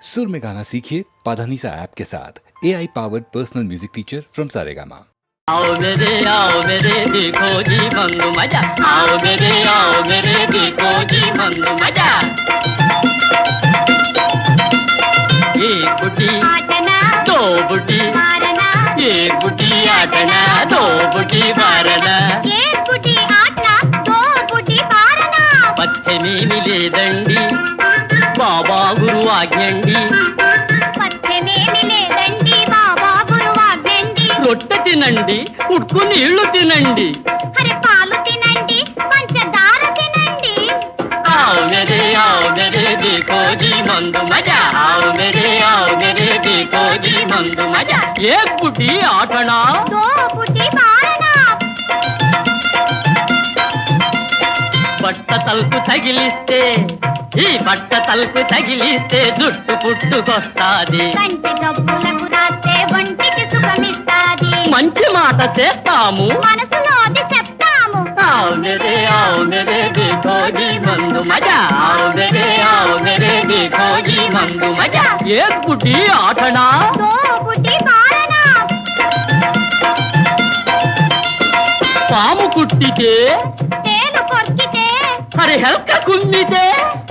सुर में गाना सीखिए पाधानीसा ऐप के साथ AI powered personal music teacher from Saregama. आओ मेरे देखो जी मंगू मजा। आओ मेरे देखो जी मंगू मजा। एक बुटी आटना दो बुटी मारना, एक बुटी आटना दो बुटी मारना, एक बुटी आटना दो बुटी मारना। పచ్చని మిలేదండి బాబా గురు ఆజ్ఞండి, పచ్చమేమి లేదండి బాబా గురువాగ్నండి। రొట్టె తినండి ఉడుకు నీళ్లు తినండి, అరే పాలు తినండి పంచదార తినండి। आओ मेरे देखो जी मंगू मजा। आओ मेरे देखो जी मंगू मजा। एक बुटी आटना దో బుటి మారనా। బట్ట తలుపు తగిలిస్తే, ఈ బట్ట తలుపు తగిలిస్తే జుట్టు పుట్టుకొస్తాది, కంటి జబ్బులకు రాస్తే ఒంటికి సుఖమిస్తాది। మంచి మాట చేస్తాము, మనసులోది చెప్తాము। आओ मेरे देखो जी मंगू मजा। आओ मेरे देखो जी मंगू मजा। एक बुटी आटना దో బుటి మారనా। పాము కుట్టితే, తేలు కొరికితే, హరి హెల్క కుమ్మితే,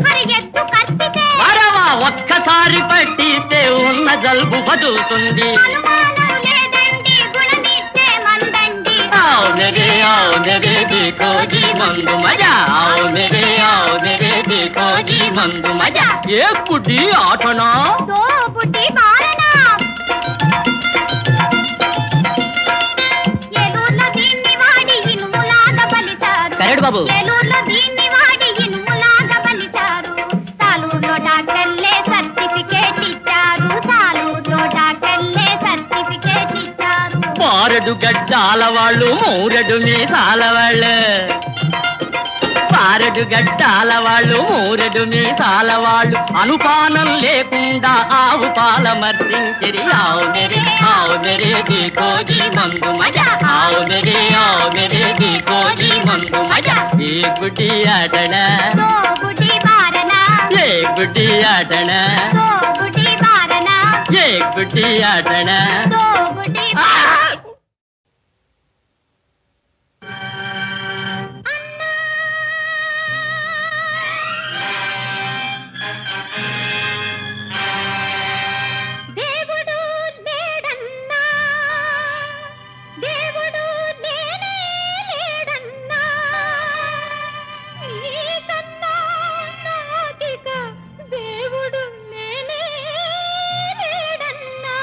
మరి ఎద్దు కత్తితే, వరవా ఒక్కసారి పట్టిస్తే ఉన్న జలుబు బదులుతుంది। అనుమానం లేదండి గుణమిచ్చే మందండి। आओ मेरे देखो जी मंगू मजा। आओ मेरे देखो जी मंगू मजा। एक बुटी आटना దో బుటి మారనా। ఏలూరులో దీన్ని వాడి ఇనుములాగా బలితారు। కరెక్ట్ బాబు. ఏలూరులో దీన్ని వాడి ఇనుములాగా బలితారు। సాలూరులో డాక్టర్లే సర్టిఫికేట్ ఇచ్చారు। సాలూరులో డాక్టర్లే సర్టిఫికేట్ ఇచ్చారు। పారెడు గడ్డాల వాళ్ళు మూరెడు మీసాల వాళ్ళు, పారెడు గడ్డాల వాళ్ళు మూరెడు మీసాల వాళ్ళు అనుపానం లేకుండా ఆవు పాల మర్దించిరి। आओ मेरे देखो जी मंगू मजा। आओ मेरे देखो जी मंगू मजा। एक बुटी आटना దో బుటి మారనా। एक बुटी आटना దో బుటి మారనా। एक बुटी आटना। దో బుటి ఆ! దేవుడు లేడన్నా, దేవుడు లేనే లేడన్నా, నీకన్నా నాకిక దేవుడు లేనే లేడన్నా।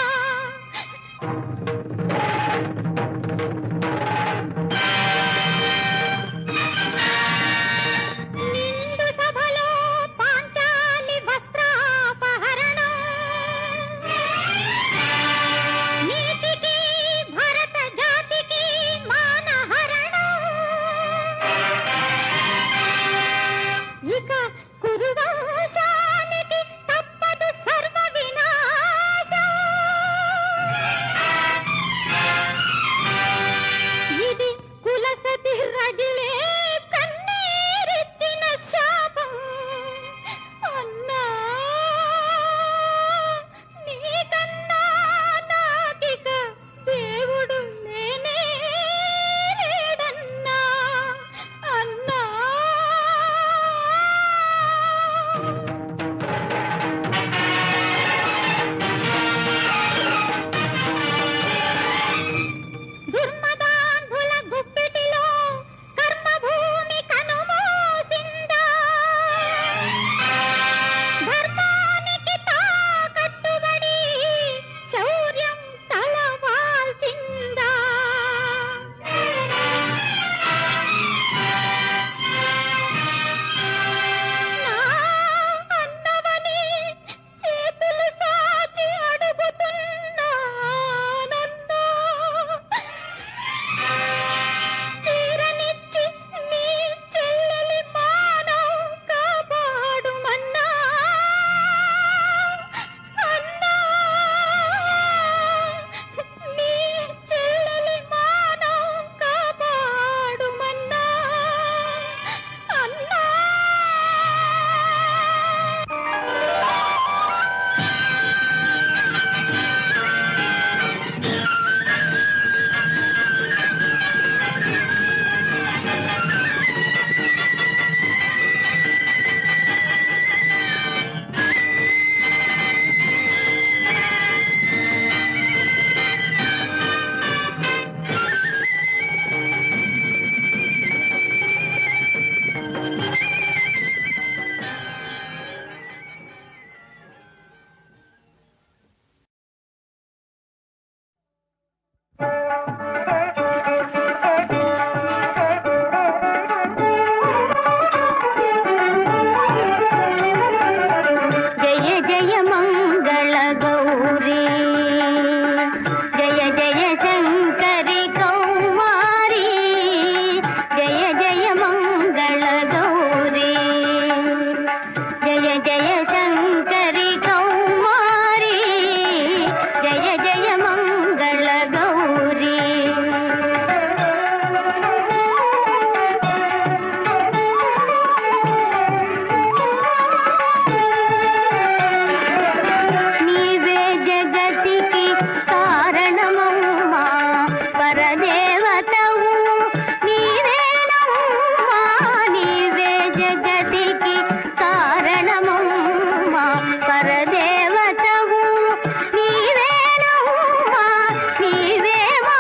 దేవతవు నీవేనమ్మా నీవేమా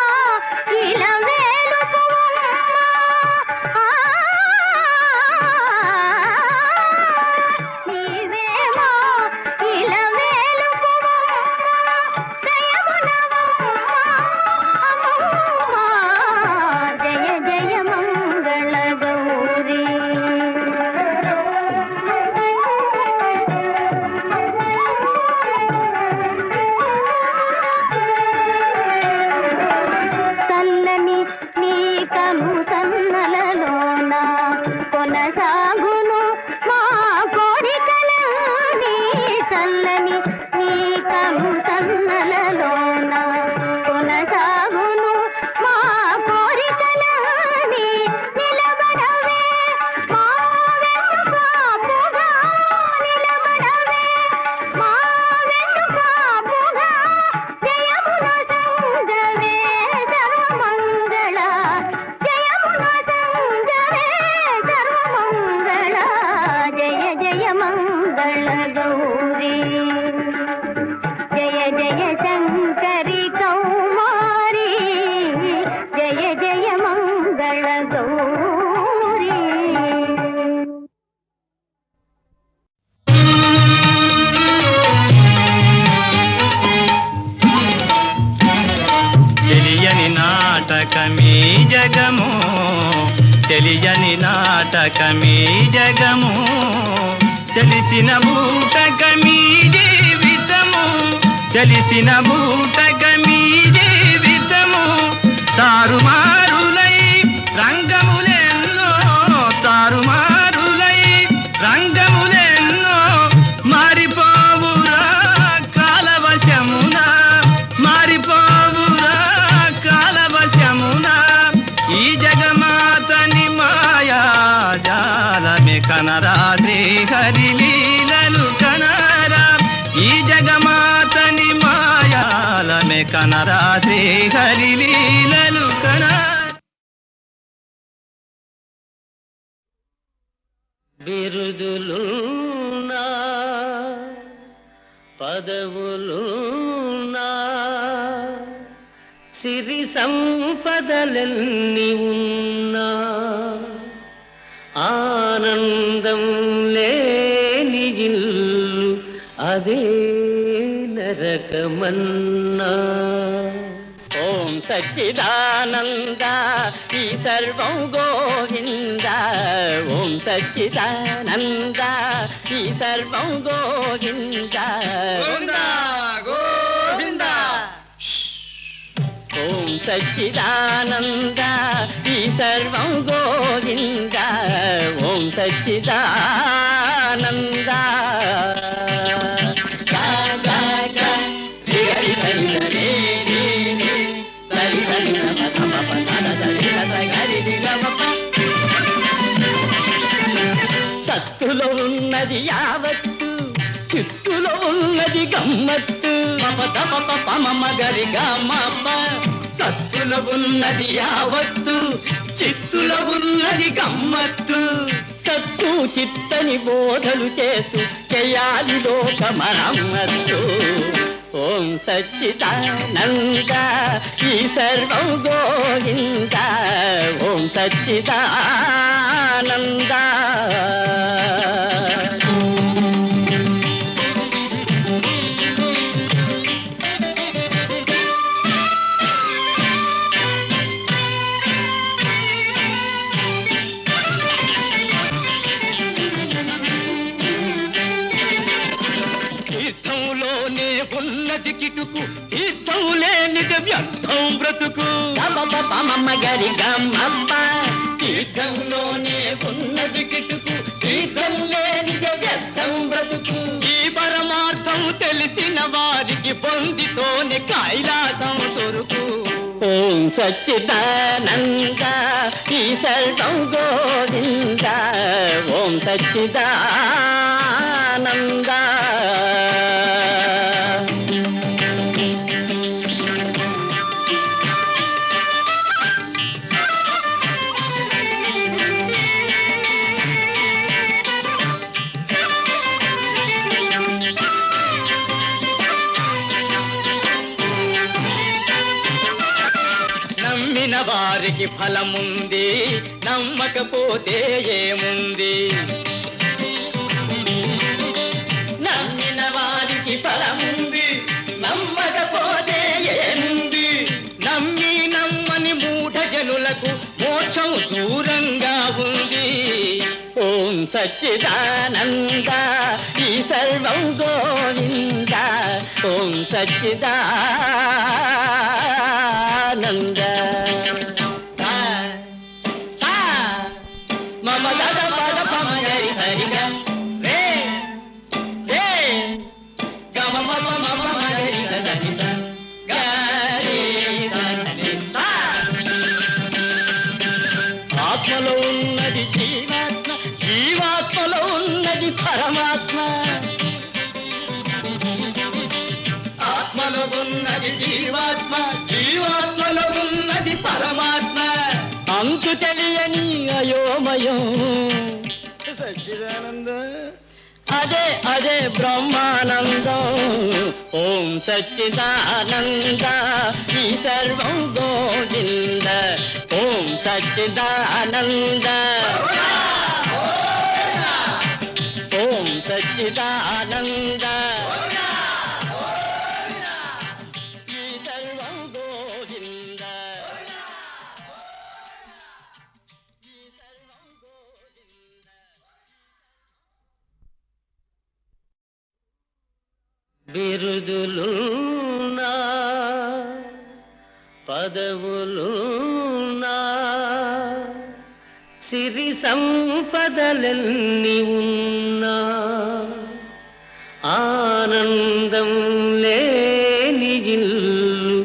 ఇలా వేలుపువమ్మా నీవేమా ఇలా వేలుపువమ్మా దయమునవమ్మా అమ్మమ్మా జయ జయ మంగళ గౌరీ చల్లని నీ కను సన్నలలోన కొనసాగును మా కోరికలన్నీ చల్లని నీ కను సన్నలలోన కొనసాగును మా కోరికలన్నీ నిలబడవే మా వెన్నుపాపుగా నిలబడవే మా వెన్నుపాపుగా జయమున సంగవే సర్వమంగళ జయమున సంగవే సర్వమంగళ జయ జయ మంగళ గౌరీ జయ జయ శంకరి కౌమారి జయ జయ మంగళ గౌరీ తెలియని నాటకమీ జగము తెలియని నాటకమీ జగము తెలిసిన బూటకమీ జీవితము తెలిసిన బూటకమీ జీవితము తారుమారులై రంగములెన్నో తారుమారులై రంగములెన్నో మారిపోవురా కాలవశమున మారిపోవురా కాలవశమున ఈ జగమాతని మాయా జాలమే కనరా శ్రీహరి లీలలు కనరా ఈ జగమాతని మాయాలమే కనరా శ్రీహరి లీలలు కనరా బిరుదులున్నా పదవులున్నా సిరి సంపదలెన్ని ఉన్నా ఆనందం లేని ఇల్లు అదే నరకమన్నా ఓం సచ్చిదానంద ఈ సర్వం గోవింద ఓం సచ్చిదానంద ఈ సర్వం గోవింద గోవింద ఓం సచ్చిదానంద ఈ సర్వం గోవింద ఓం సచ్చిదానంద సత్తులో ఉన్నది యావత్తు చిత్తులో ఉన్నది గమ్మత్తు పమ గరి గమ్మ సత్తులో ఉన్నది యావత్తు చిత్తులో ఉన్నది గమ్మత్తు సత్తు చిత్తని బోధలు చేస్తూ చేయాలి లోక మరమ్మత్తు ఓం సచ్చిదానంద ఈ సర్వం గోవింద ఓం సచ్చిదానంద తీర్థంలోనే ఉన్నది కిటుకు తీర్థం లేనిది వ్యర్థం బ్రతుకు పమమ్మ గరి గమ్మప్ప తీర్థంలోనే ఉన్నది కిటుకు తీర్థం లేనిది వ్యర్థం బ్రతుకు ఈ పరమార్థం తెలిసిన వారికి పొందితోనే కైలాసం దొరుకు ఓం సచ్చిదానంద ఈ సర్వం గోవింద ఓం సచ్చిదానంద వారికి ఫలముంది, నమ్మకపోతే ఏముంది? నమ్మిన వారికి ఫలముంది, నమ్మకపోతే ఏముంది? నమ్మి నమ్మని మూఢ జనులకు మోక్షం దూరంగా ఉంది. ఓం సచ్చిదానంద ఈ సర్వం గోవింద. ఓం సచ్చిదానంద. మమ దద పద పమ గరి హరి రే రే గమ మమ మమ గరి దని స గరి దని స. ఆత్మలో ఉన్నది జీవాత్మ, జీవాత్మలో ఉన్నది పరమాత్మ. ఆత్మలో ఉన్నది జీవాత్మ, జీవాత్మలో ఉన్నది పరమాత్మ. అంతు తెలియని అయోమయం సచ్చిదానంద. అదే అదే బ్రహ్మానందం. ఓం సచ్చిదానంద ఈ సర్వం గోవింద. ఓం సచ్చిదానంద. ఓం సచ్చిదానంద ఈ సర్వం గోవింద. ఈ సర్వం గోవింద. బిరుదులున్నా పదవులున్నా సిరి సంపదలెన్ని ఉన్నా ఆనందం లేని ఇల్లు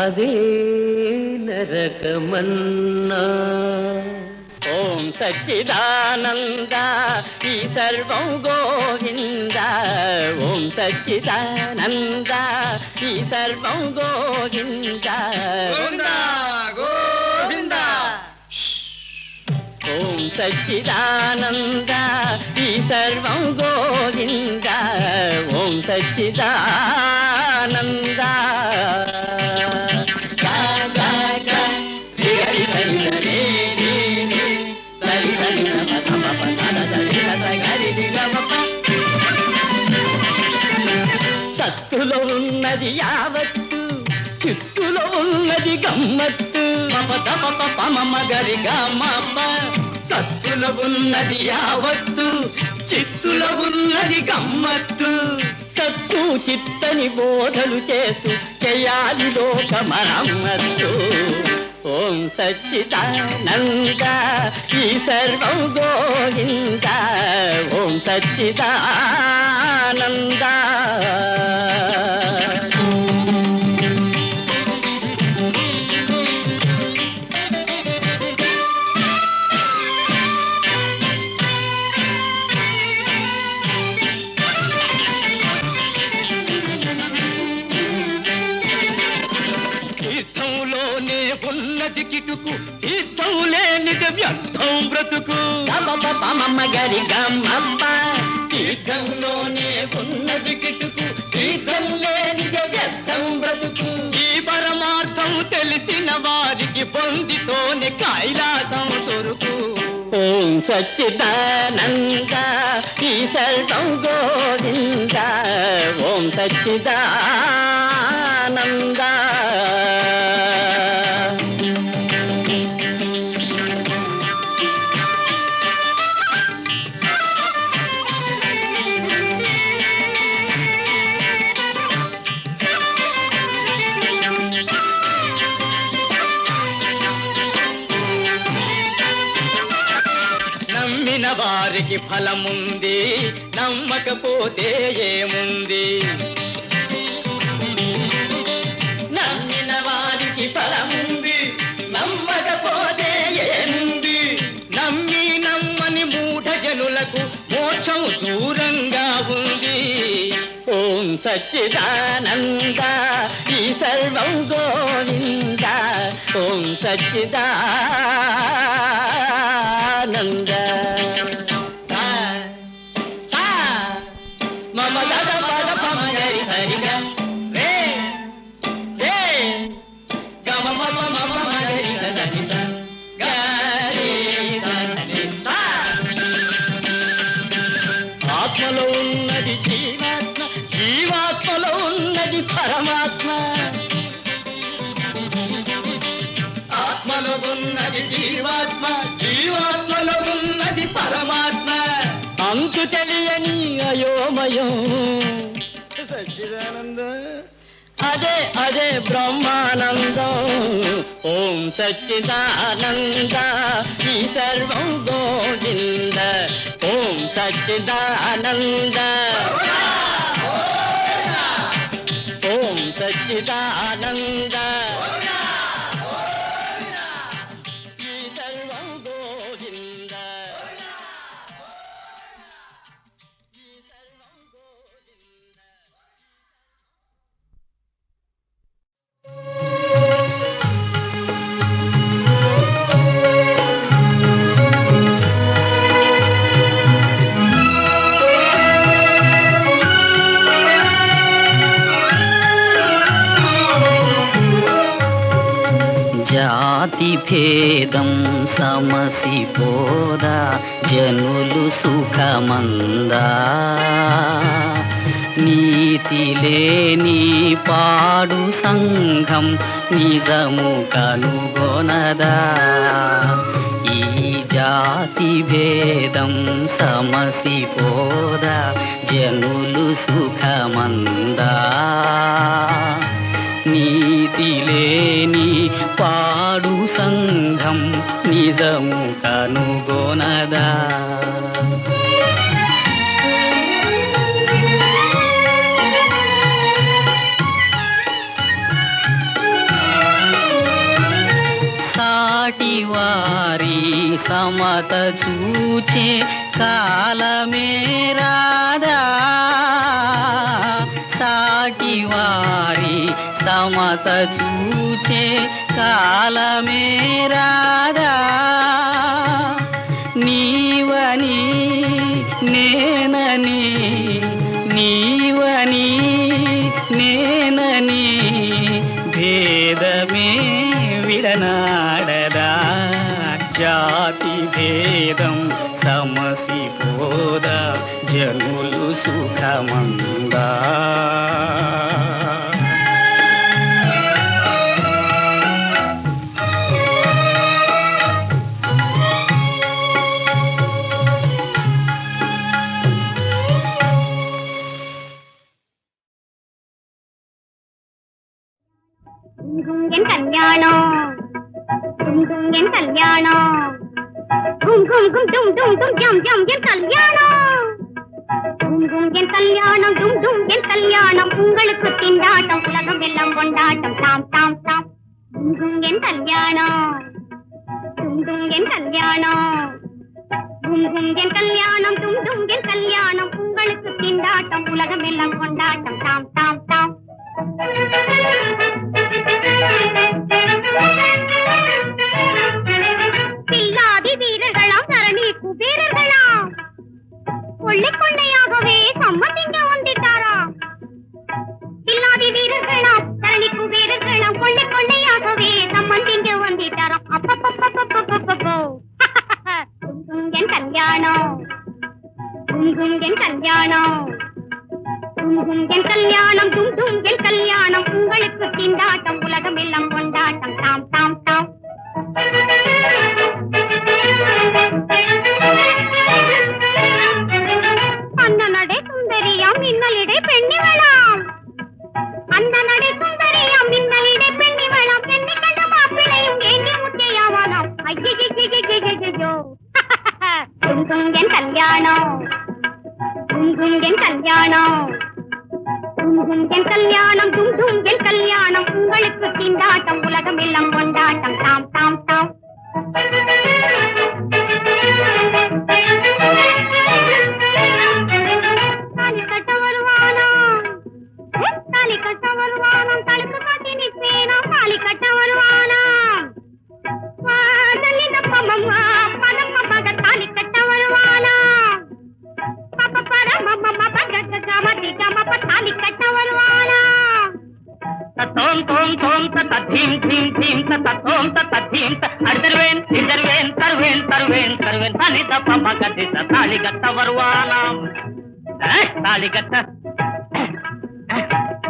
అదే నరకమన్నా. ఓం సచ్చిదానంద ఈ సర్వం గోవింద. ఓం సచ్చిదానంద ఈ సర్వం గోవింద. గోవింద. ఓం సచ్చిదానంద ఈ సర్వం గోవింద. ఓం సచ్చిదానంద. సత్తులో ఉన్నది యావత్తు, చిత్తులో ఉన్నది గమ్మత్తు. పమ గరి గమ్మ. సత్తులో ఉన్నది యావత్తు, చిత్తులో ఉన్నది గమ్మత్తు. సత్తు చిత్తని బోధలు చేస్తూ చేయాలి లోక మరమ్మత్తు. ఓం సచ్చిదానంద ఈ సర్వం గోవింద. ఓం సచ్చిదానంద. తీర్థంలోనే ఉన్నది కిటుకు, తీర్థం లేనిది వ్యర్థం బ్రతుకు. పమమ్మ గరి గమ్మమ్మ. తీర్థంలోనే ఉన్నది కిటుకు, తీర్థం లేనిది వ్యర్థం బ్రతుకు. ఈ పరమార్థం తెలిసిన వారికి పొందితోనే కైలాసం దొరుకు. ఓం సచ్చిదానంద ఈ సర్వం గోవింద. ఓం సచ్చిదానంద. నమ్మిన వారికి ఫలముంది, నమ్మకపోతే ఏముంది? నమ్మిన వారికి ఫలముంది, నమ్మకపోతే ఏముంది? నమ్మి నమ్మని మూఢ జనులకు మోక్షం దూరంగా ఉంది. ఓం సచ్చిదానంద ఈ సర్వం గోవింద. ఓం సచ్చిదానంద. మమ దద పద పమ గరి హరి రే రే గమ మమ మమ గరి దద ఉన్నది జీవాత్మ, జీవాత్మలో ఉన్నది పరమాత్మ. అంతు తెలియని అయోమయం సచ్చిదానంద అదే అదే బ్రహ్మానందం. ఓం సచ్చిదానంద ఈ సర్వం గోవింద. ఓం సచ్చిదానంద, ఓం సచ్చిదానంద ఈ సర్వం గోవింద. ఈ సర్వం గోవింద. జాతి భేదం సమసిపోదా జనులు సుఖమందా. నీతి లేని పాడు సంఘం నిజము కనుగొనదా. ఈ జాతి భేదం సమసిపోదా జనులు సుఖమందా. నీతి లేని పాడు సంఘం నిజము కనుగొనదా. సాటి వారి సమత చూచే కాలమే రాదా. సాటి వారి సమత చూచే కాలమే రాదా. నీవని నేనని, నీవని నేనని భేదమే విడనాడదా. జాతి భేదం సమసిపోదా జనులు సుఖమందా. என் கல்யாணம் என் கல்யாணம் கும் கும் கும் டும் டும் டும் ஜம் ஜம் என் கல்யாணம் கும் கும் என் கல்யாணம் டும் டும் என் கல்யாணம் உங்களுக்கு திண்டாட்டம் உலகம் எல்லாம் கொண்டாட்டம் தாம் தாம் தாம் கும் கும் என் கல்யாணம் டும் டும் என் கல்யாணம் கும் கும் என் கல்யாணம் டும் டும் என் கல்யாணம் உங்களுக்கு திண்டாட்டம் உலகம் எல்லாம் கொண்டாட்டம் தாம் தாம் தாம். பில்லாதி வீரர்களாம் தரணி குபேரர்களாம் கொள்ளை கொள்ளையாகவே சம்மதிங்க வந்துட்டாராம். பில்லாதி வீரர்களாம் தரணி குபேரர்களாம் கொள்ளை கொள்ளையாகவே சம்மதிங்க வந்துட்டாராம். அப்பப்பப்பப்பப்பப்பப்போ என் கல்யாணம் என் கல்யாணம் என் கல்யாணம் டும் டும் என் கல்யாணம் உங்களுக்கு திண்டாட்டம் உலகம் எல்லாம் கொண்டாட்டம் தாம் தாம் தாம். அந்த நடை சுந்தரியாம் மின்னலிடை பெண்ணிவளாம். அந்த நடை சுந்தரியாம் மின்னலிடை பெண்ணிவளாம். என்னை கண்ட மாப்பிளையும் ஏங்கி முத்தையாவானாம். ஐயோ டும் டும் என் கல்யாணம் என் கல்யாணம் என் கல்யாணம் டும் டும் என் கல்யாணம் உங்களுக்கு திண்டாட்டம் உலகம் எல்லாம் கொண்டாட்டம் தாம் தாம் தாம். தாலி கட்ட வருவானாம் தாலி கட்ட வருவானாம் தடுப்பு காட்டி நிற்பேனாம் தாலி கட்ட வருவானாம். பதனிதப்பமம்மா பதம்ம பக தாலி கட்ட வருவானாம். பப்ப பரமம்ம பக கமதி கமப்ப தாலி கட்ட வருவானாம். தத்தோம் தோம் தோம் தத்த தீம் தீம் தீம் தத்த தோம் தத்த தீம் அடிதருவேன் இந்தருவேன் தருவேன் தருவேன் தருவேன் தனி தப்ப மகதி தாலி கட்ட வருவானாம். தாலி கட்ட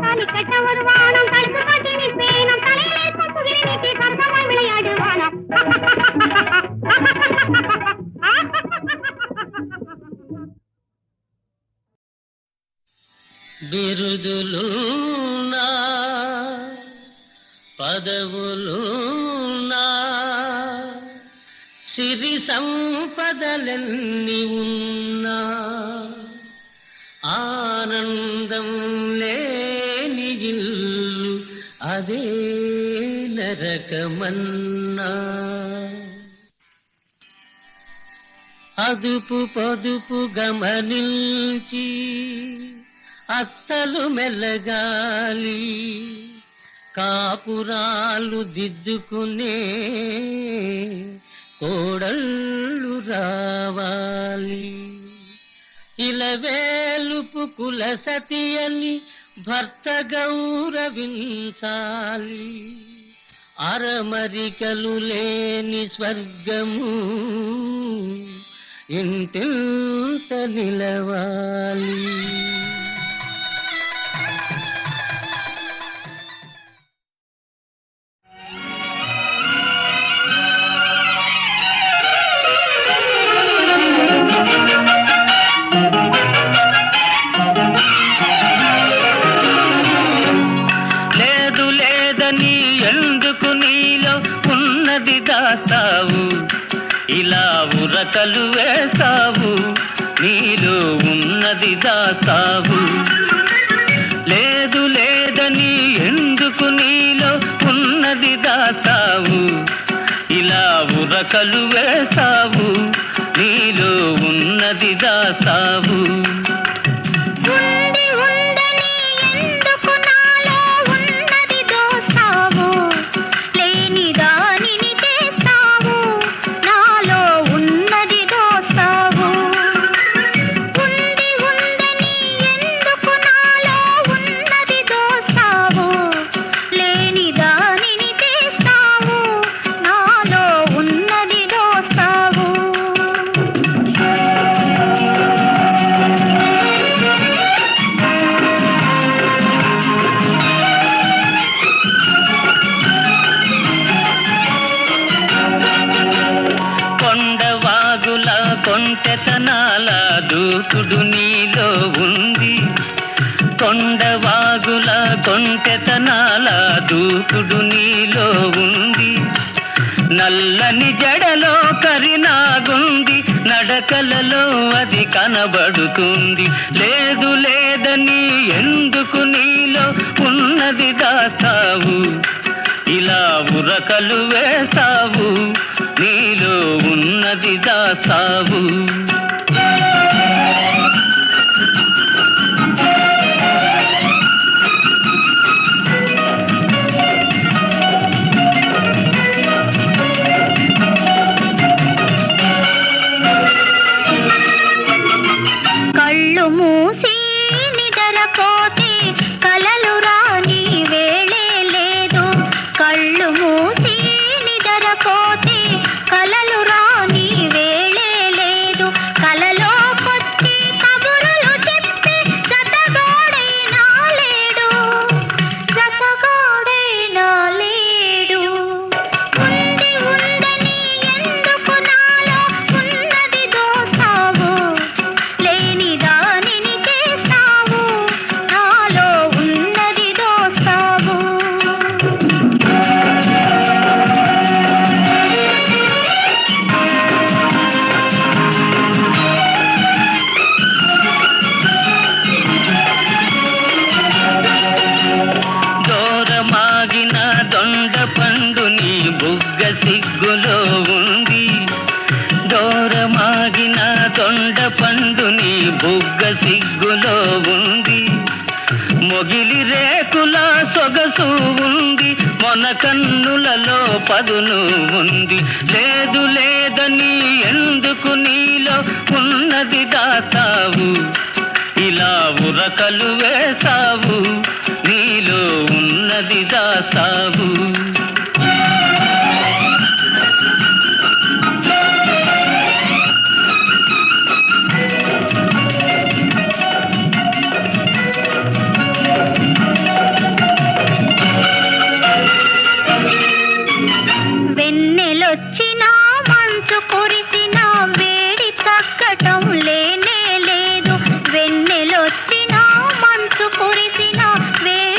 தாலி கட்ட வருவானாம் தடுப்பு காட்டி நிற்பேனாம் தலையிலே கொட்டுகிற நீட்டி சந்தமாய் விளையாடுவானாம். పదవులున్నా సిరి సంపదలెన్ని ఉన్నా ఆనందం లేని ఇల్లు అదే నరకమన్నా. అదుపు పొదుపు గమనించి అత్తలు మెల్లగాలి, కాపురాలు దిద్దుకునే కోడళ్ళు రావాలి. ఇలవేలుపు కుల సతి అని భర్త గౌరవించాలి. అరమరికలు లేని స్వర్గము ఇంటింట నిలవాలి. లేదు లేదని ఎందుకు నీలో ఉన్నది దాస్తావు, ఇలా ఉరకలు వేస్తావు, నీలో ఉన్నది దాస్తావు. లేదు లేదని ఎందుకు నీలో ఉన్నది దాస్తావు, ఇలా ఉరకలు వేస్తావు, నీలో ఉన్నది దాస్తావు. ఉంది ఉందని ఎందుకు నాలో ఉన్నది దోస్తావు, లేని దానిని తెస్తావు, నాలో ఉన్నది దోస్తావు. ఉంది ఉందని ఎందుకు నాలో ఉన్నది దోస్తావు, లేని దానిని తెస్తావు, నాలో ఉన్నది దోస్తావు. కొండవాగుల కొంటెతనాల దూకుడు నీలో ఉంది, కొండవాగుల కొంటెతనాల దూకుడు నీలో ఉంది. నల్లని జడలో కరినాగుంది, నడకలలో అది కనబడుతుంది. లేదు లేదని ఎందుకు నీలో ఉన్నది దాస్తావు, ఇలా ఉరకలు వేస్తావు, నీలో ఉన్నది దాస్తావు. కళ్ళు మూసి నిద్రపోతే కలలు రాని వేళే లేదు, కళ్ళు మూసి నిద్రపోతే కలలు రాని వేళే లేదు. కలలోకొచ్చి కబురులు చెప్పి జతగాడైనా లేడు, జతగాడైనా లేడు. ఉంది ఉందని ఎందుకు నాలో ఉన్నది దోస్తావు, లేని దానిని చేస్తావు, నాలో ఉన్నది దోస్తావు. దూరమాగిన దొండ పండు నీ బుగ్గ సిగ్గులో ఉంది, దూరమాగిన దొండ పండు నీ బుగ్గ సిగ్గులో ఉంది. మొగిలి రేకుల సొగసు ఉంది, మొన కన్నులలో పదును ఉంది. లేదు లేదని ఎందుకు నీలో ఉన్నది దాస్తావు, ఇలా ఉరకలు వేసావు, నీలో ఉన్నది దాస్తావు. వెన్నెలొచ్చినా మంచు కురిసినా వేడి తగ్గటం లేనే లేదు, వెన్నెలొచ్చినా మంచు కురిసినా వేడి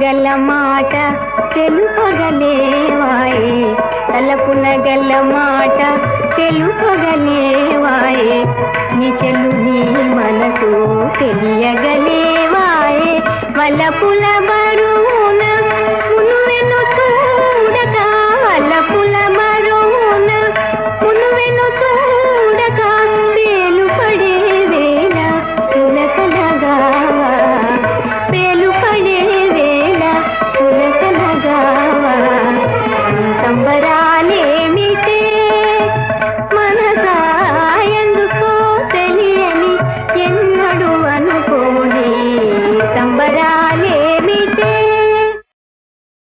గల మాట తెలుపగలేవాయే తలపున గల మాట తెలుపగలేవాయే నీ చెల్లుని మనసు తెలియగలేవాయే వలపుల బరువు